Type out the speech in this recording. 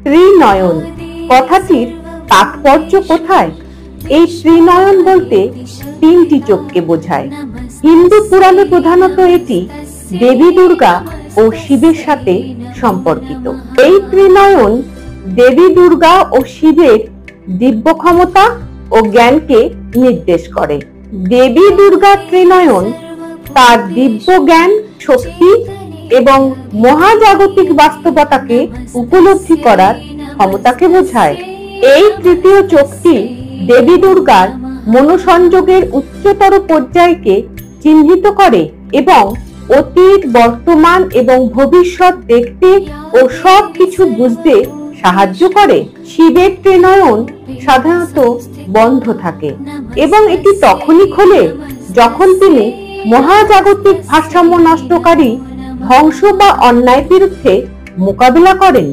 ত্রিনয়ন কথাটির তাৎপর্য কোথায়? এই ত্রিনয়ন বলতে তিনটি চোখকে বোঝায়। হিন্দু পুরাণে প্রধানত এটি দেবী দুর্গা ও শিবের সাথে সম্পর্কিত। এই ত্রিনয়ন দেবী দুর্গা ও শিবের দিব্য ক্ষমতা ও জ্ঞানকে নির্দেশ করে। দেবী দুর্গার ত্রিনয়ন তার দিব্য জ্ঞান, শক্তি এবং মহাজাগতিক বাস্তবতাকে উপলব্ধি করার ক্ষমতাকে বোঝায়। এই তৃতীয় চোখটি দেবী দুর্গার মনোসংযোগের উচ্চতর পর্যায়কে চিহ্নিত করে এবং অতীত, বর্তমান এবং ভবিষ্যৎ দেখতে ও সবকিছু বুঝতে সাহায্য করে। শিবের ত্রিনয়ন সাধারণত বন্ধ থাকে এবং এটি তখনই খোলে যখন তিনি মহাজাগতিক ভারসাম্য নষ্টকারী ধ্বংস বা অন্যায়ের বিরুদ্ধে মোকাবিলা করেন।